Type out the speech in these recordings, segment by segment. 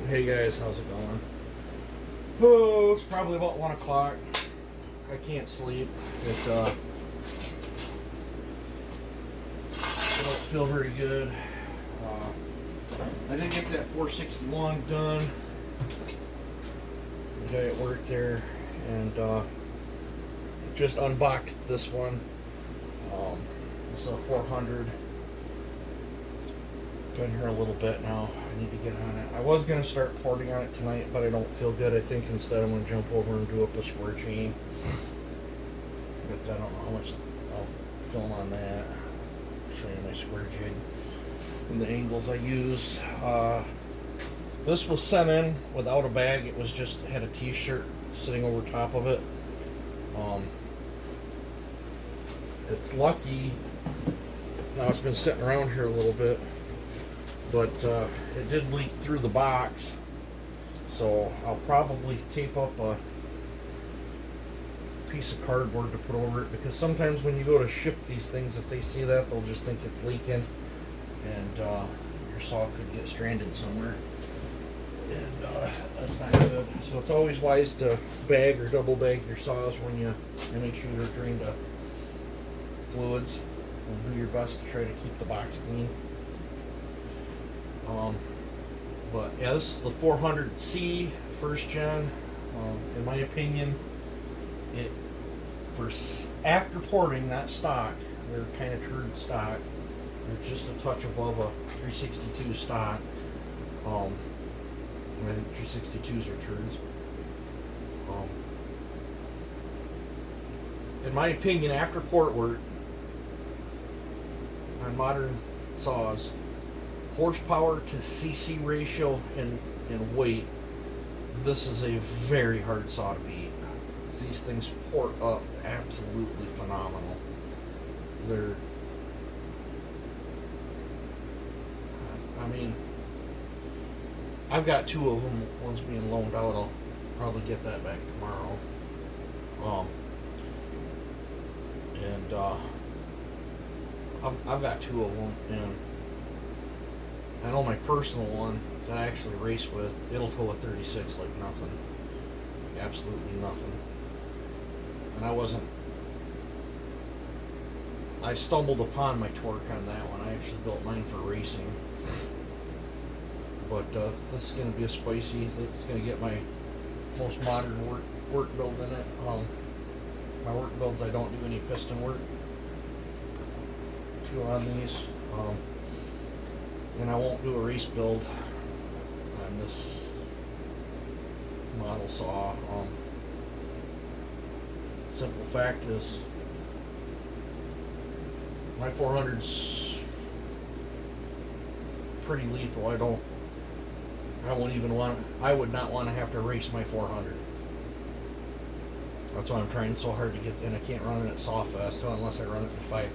Hey guys, how's it going? Oh, it's probably about 1 o'clock. I can't sleep. I don't feel very good. I didn't get that 461 done. The guy at work there, and just unboxed this one. This is a 400. Been here a little bit now. I need to get on it. I was going to start porting on it tonight, but I don't feel good. I think instead I'm going to jump over and do up a square chain. But I don't know how much I'll film on that. Show you my square jig and the angles I use. This was sent in without a bag. It was just had a t-shirt sitting over top of it. It's lucky. Now it's been sitting around here a little bit. But it did leak through the box, so I'll probably tape up a piece of cardboard to put over it, because sometimes when you go to ship these things, if they see that, they'll just think it's leaking, and your saw could get stranded somewhere, and that's not good. So it's always wise to bag or double bag your saws when and make sure they're drained of fluids, and do your best to try to keep the box clean. But yeah, this is the 400C first gen. In my opinion, after porting, not stock, they're kind of turd stock. They're just a touch above a 362 stock. I think 362s are turds. In my opinion, after port work on modern saws, horsepower to CC ratio and weight, this is a very hard saw to beat. These things port up absolutely phenomenal. I've got two of them. One's being loaned out. I'll probably get that back tomorrow. I've got two of them, and I know my personal one that I actually race with, it'll tow a 36 like nothing. Absolutely nothing. And I stumbled upon my torque on that one. I actually built mine for racing. But this is going to be a spicy. It's going to get my most modern work build in it. My work builds, I don't do any piston work. Two on these. And I won't do a race build on this model saw. Simple fact is, my 400's pretty lethal. I would not want to have to race my 400. That's why I'm trying so hard to get, and I can't run it at Sawfest unless I run it in 5Q.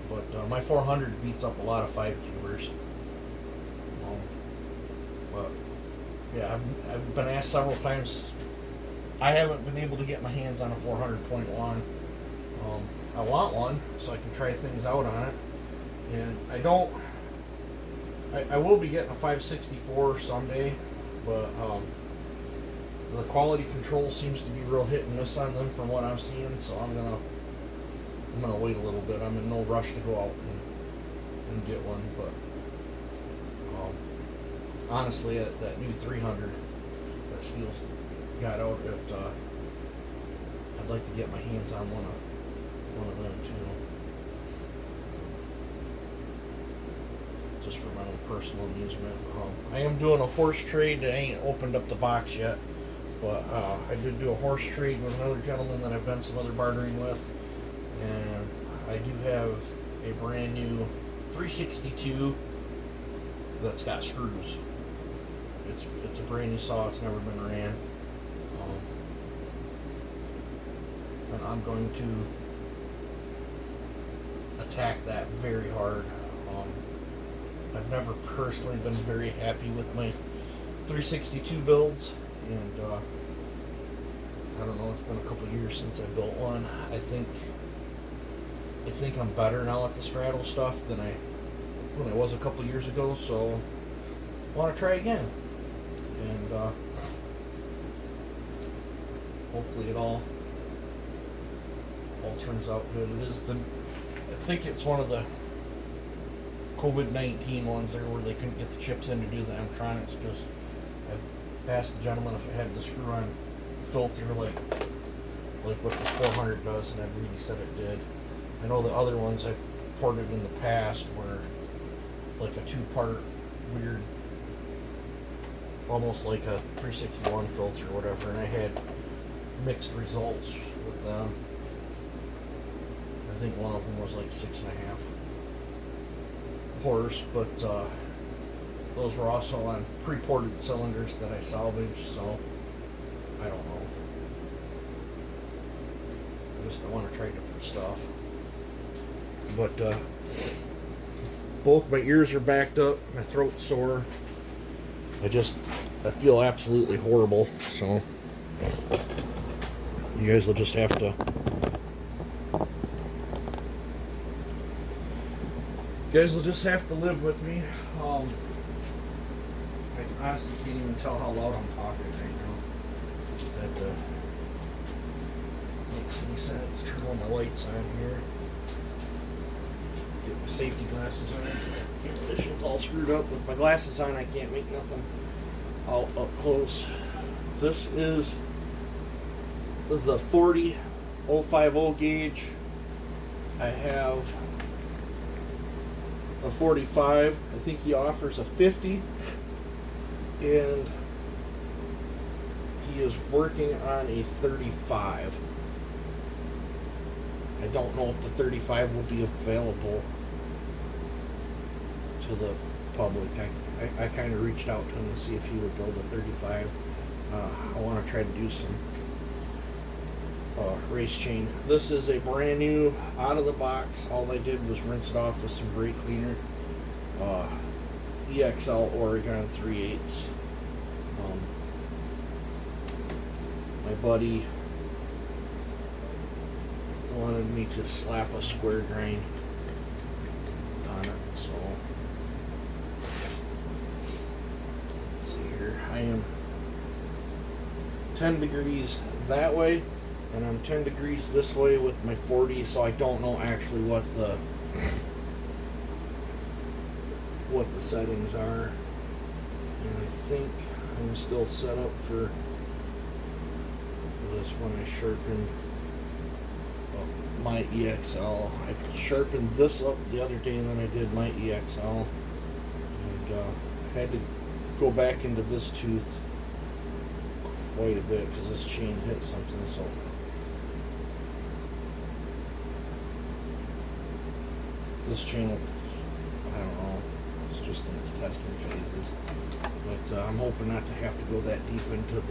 But my 400 beats up a lot of 5Qers. But yeah, I've been asked several times. I haven't been able to get my hands on a 400.1. I want one so I can try things out on it. And I will be getting a 564 someday, but the quality control seems to be real hit and miss on them from what I'm seeing, so I'm gonna wait a little bit. I'm in no rush to go out and get one, but honestly, that new 300 that Steele's got out, I'd like to get my hands on one of them too, just for my own personal amusement. I am doing a horse trade. I ain't opened up the box yet, but I did do a horse trade with another gentleman that I've done some other bartering with. And I do have a brand new 362 that's got screws. It's a brand new saw. It's never been ran. And I'm going to attack that very hard. I've never personally been very happy with my 362 builds, and I don't know. It's been a couple of years since I built one. I think I'm better now at the straddle stuff than I was a couple years ago, so want to try again. And hopefully it all turns out good. It is I think it's one of the COVID-19 ones there where they couldn't get the chips in to do the electronics, because I asked the gentleman if it had the screw-on filter like what the 400 does, and I believe he said it did. I know the other ones I've ported in the past were like a two-part weird, almost like a 361 filter or whatever, and I had mixed results with them. I think one of them was like 6.5 horse, but those were also on pre-ported cylinders that I salvaged, so I don't know. I want to try different stuff. But both my ears are backed up, my throat's sore. I feel absolutely horrible, so you guys will just have to live with me. I honestly can't even tell how loud I'm talking right now. That makes any sense. Turn all my lights on here. Get my safety glasses on. My vision's all screwed up. With my glasses on, I can't make nothing out up close. This is the 40050 gauge. I have a 45. I think he offers a 50, and he is working on a 35. I don't know if the 35 will be available to the public. I kind of reached out to him to see if he would build a 35. I want to try to do some race chain. This is a brand new, out of the box. All I did was rinse it off with some brake cleaner. EXL Oregon 3/8. My buddy wanted me to slap a square grain on it, so let's see here. I am 10 degrees that way, and I'm 10 degrees this way with my 40, so I don't know actually what the settings are. And I think I'm still set up for this one. I sharpened my EXL. I sharpened this up the other day, and then I did my EXL, and had to go back into this tooth quite a bit because this chain hit something. So this chain, I don't know, it's just in its testing phases, but I'm hoping not to have to go that deep into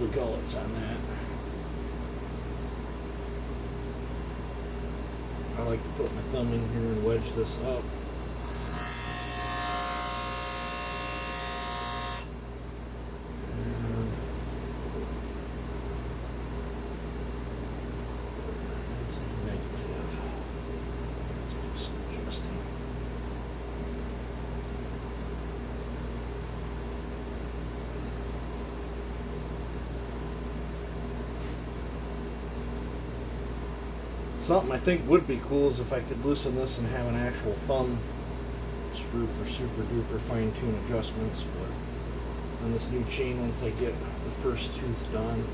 the gullets on that. I like to put my thumb in here and wedge this up. Something I think would be cool is if I could loosen this and have an actual thumb screw for super duper fine tune adjustments. But on this new chain, once I get the first tooth done,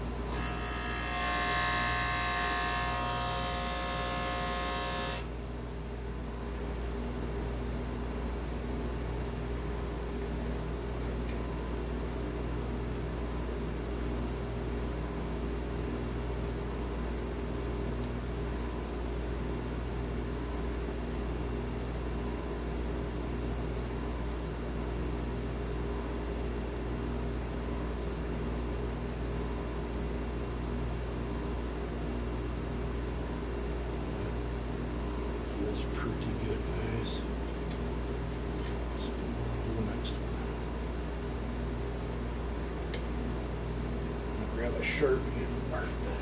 grab a Sharpie and mark that.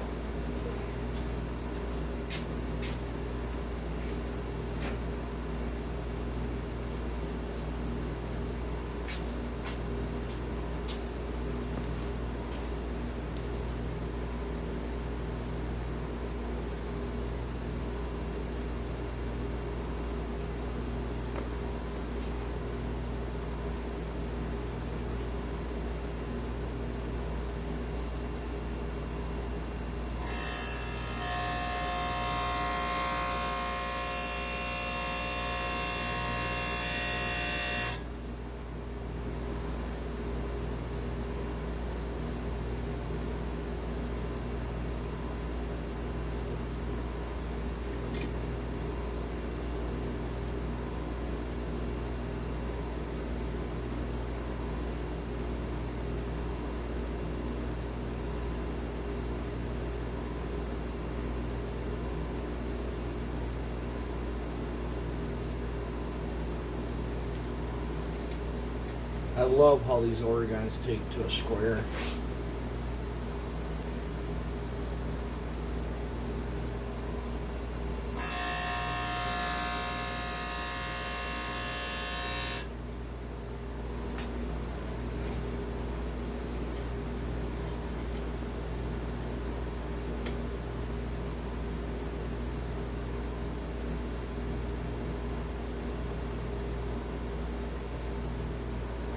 I love how these Oregons take to a square.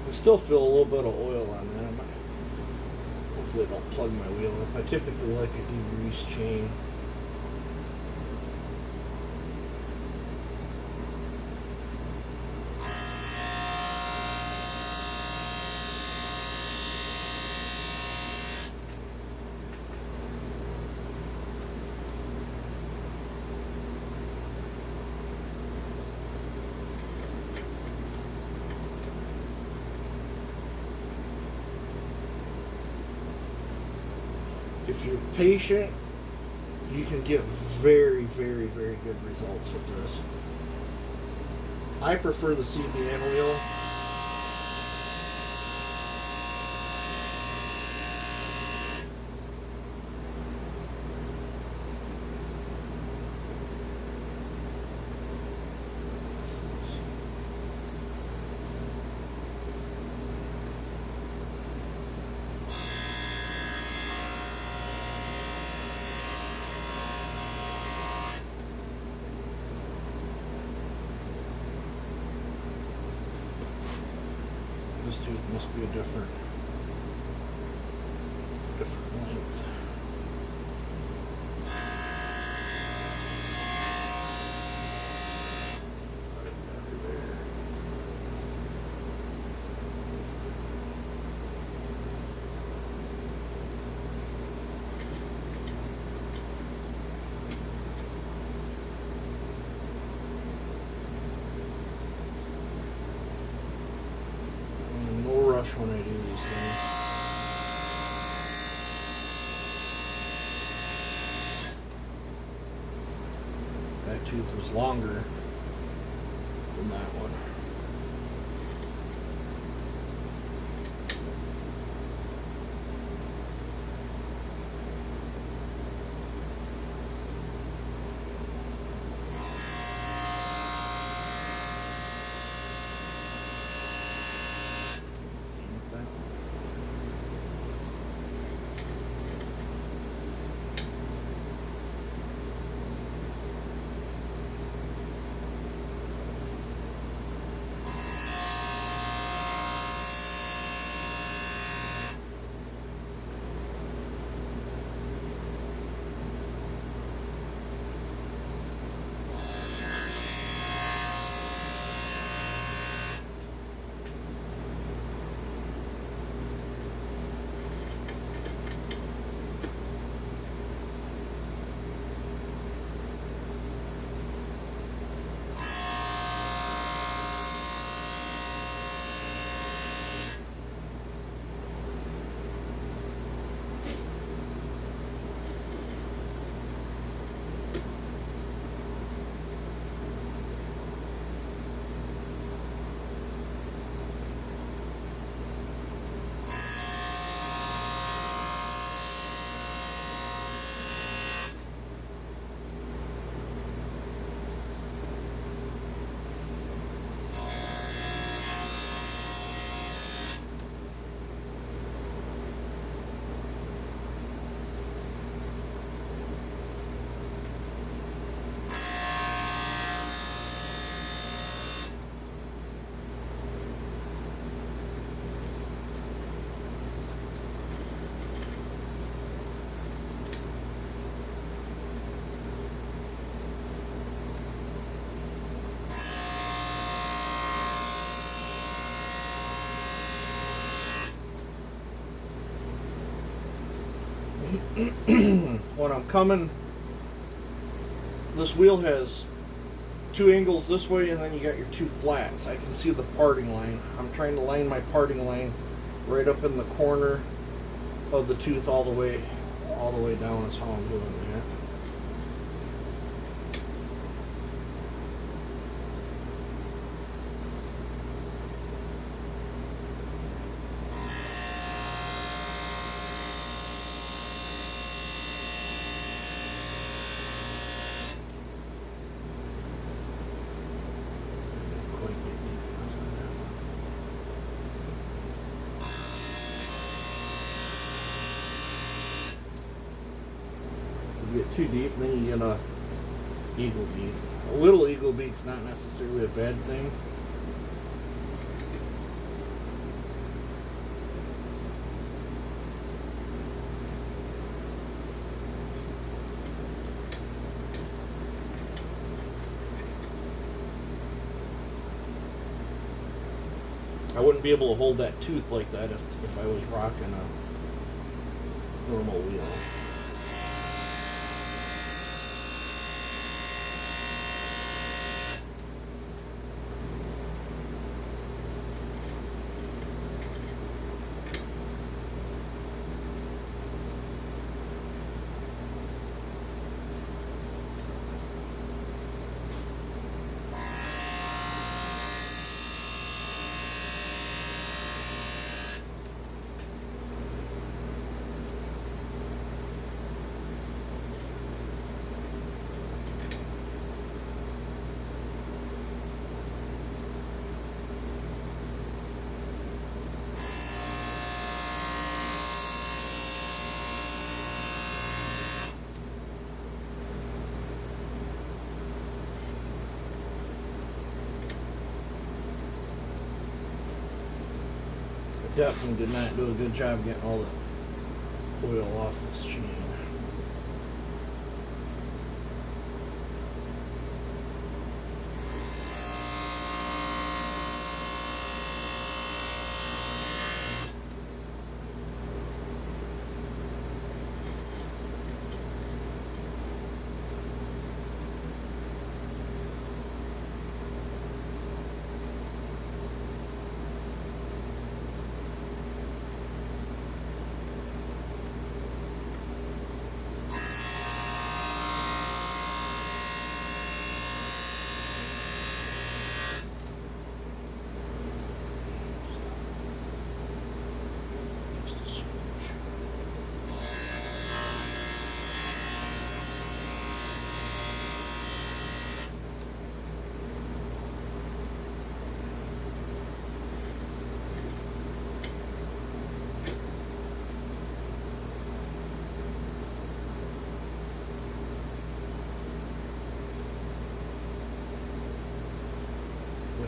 I still feel a little bit of oil on that. Hopefully it don't plug my wheel up. I typically like a degreased chain. If you're patient, you can get very, very, very good results with this. I prefer the CBN wheel. This tooth must be a different length. When I do these things. That tooth was longer than that one. When I'm coming, this wheel has two angles this way, and then you got your two flats. I can see the parting line. I'm trying to line my parting line right up in the corner of the tooth all the way down is how I'm doing that. too deep, then you get a eagle beak. A little eagle beak's not necessarily a bad thing. I wouldn't be able to hold that tooth like that if I was rocking a normal wheel. Definitely did not do a good job getting all the oil off this chain.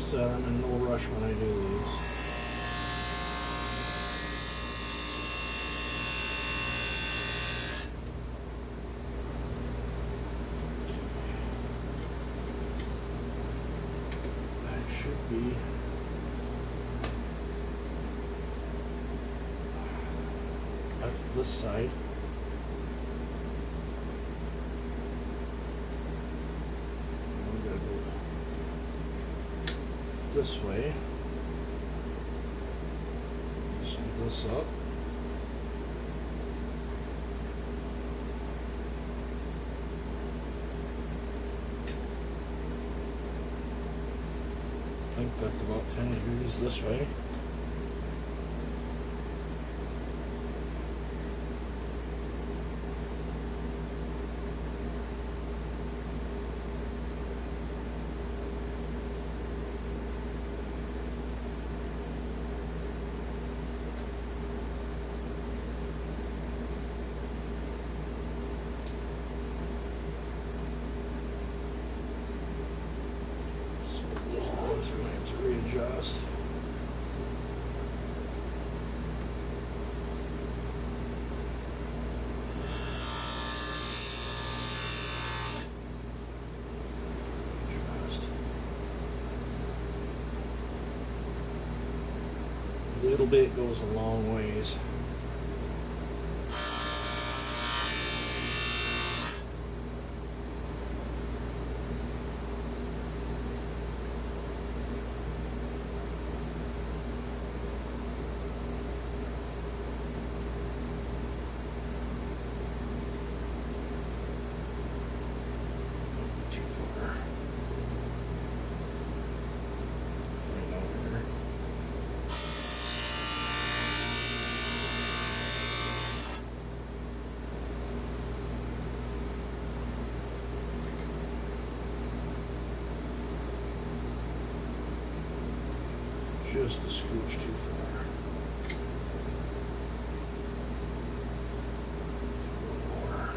So I'm in no rush when I do these. That should be that's this side. This way. Set this up. I think that's about 10 degrees this way. Readjust. A little bit goes a long ways. Just a scooch too far. A little more.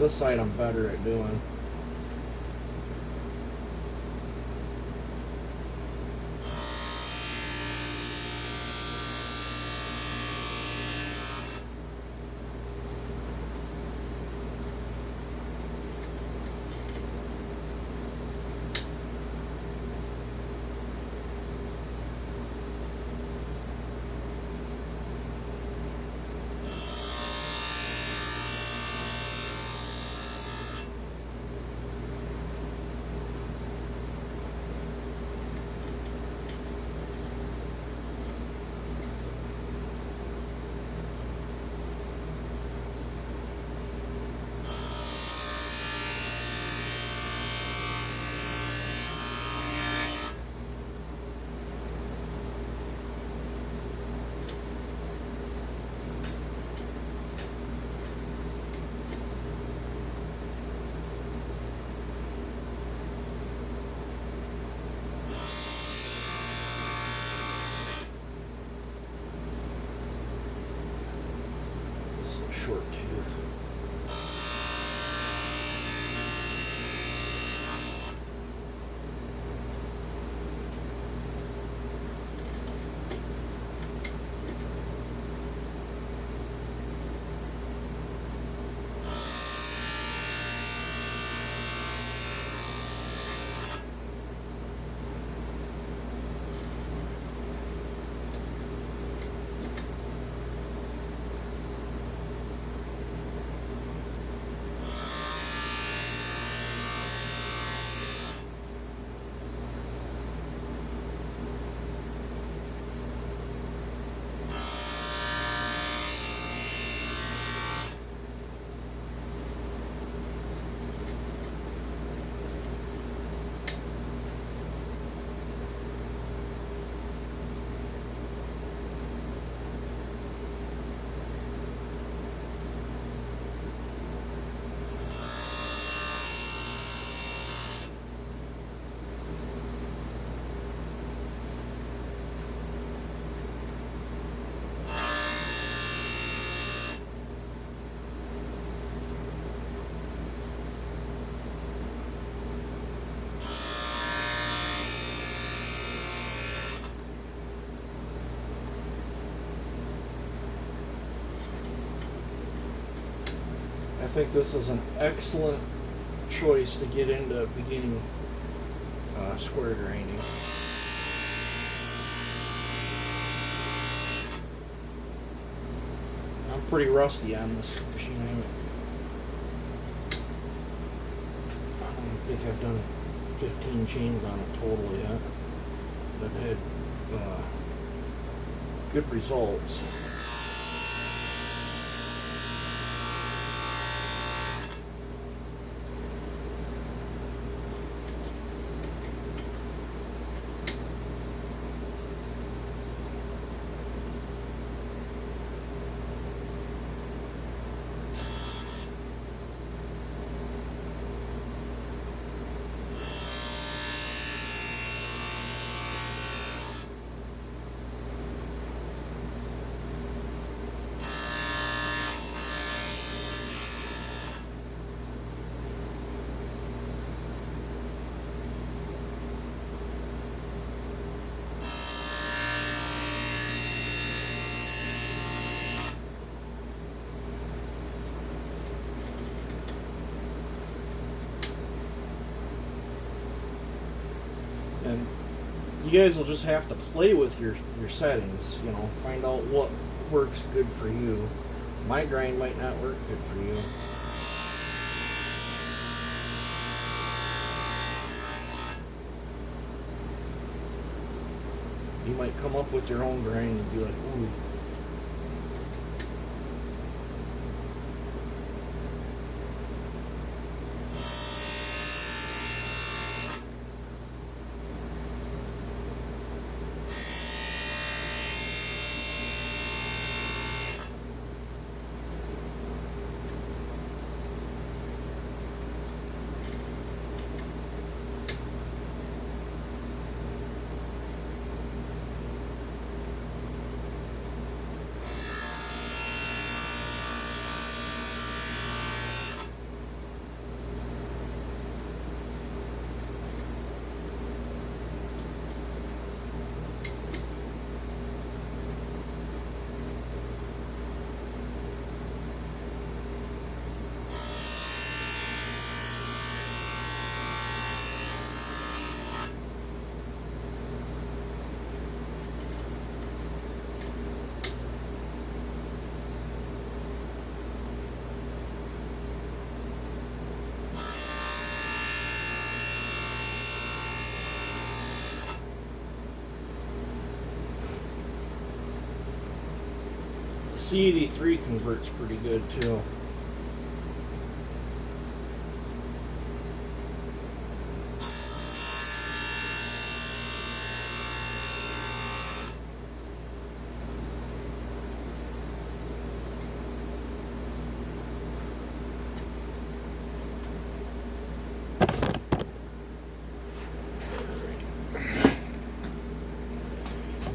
This side I'm better at doing. Short tooth. I think this is an excellent choice to get into beginning square grinding. I'm pretty rusty on this machine. I don't think I've done 15 chains on it total yet. I've had good results. And you guys will just have to play with your settings, you know, find out what works good for you. My grind might not work good for you. You might come up with your own grind and be like, ooh. C83 converts pretty good too.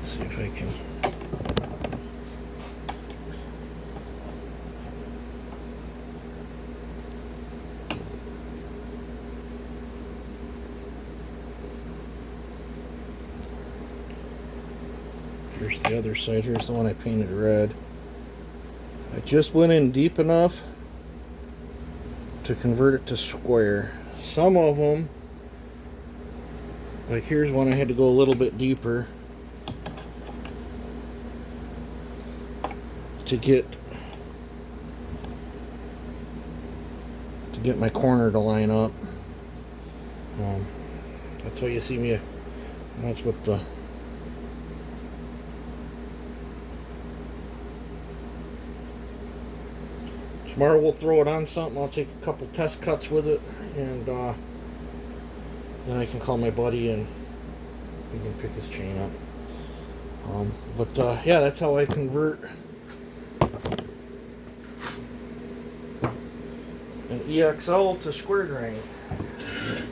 See if I can. Here's the other side. Here's the one I painted red. I just went in deep enough to convert it to square. Some of them, like here's one, I had to go a little bit deeper to get my corner to line up. That's why you see me. That's what the. Tomorrow we'll throw it on something. I'll take a couple test cuts with it, and then I can call my buddy and he can pick his chain up. Yeah, that's how I convert an EXL to square grain,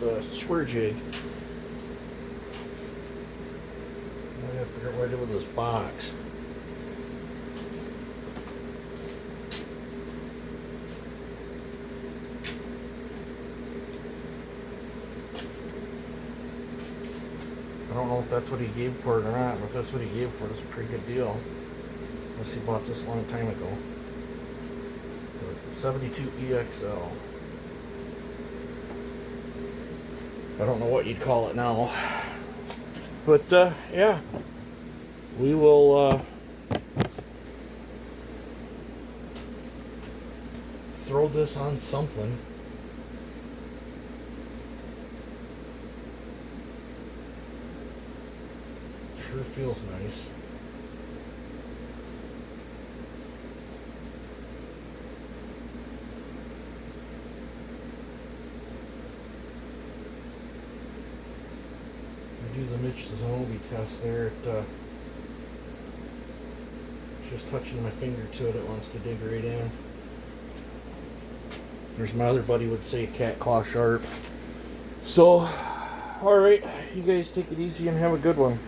the square jig. I gotta figure out what I did with this box. I don't know if that's what he gave for it or not, but if that's what he gave for it, it's a pretty good deal. Unless he bought this a long time ago. 72 EXL. I don't know what you'd call it now. But, yeah. We will, throw this on something. Sure feels nice. I do the Mitch Zanobi test there. Just touching my finger to it, it wants to dig right in. There's my other buddy would say cat claw sharp. So, alright, you guys take it easy and have a good one.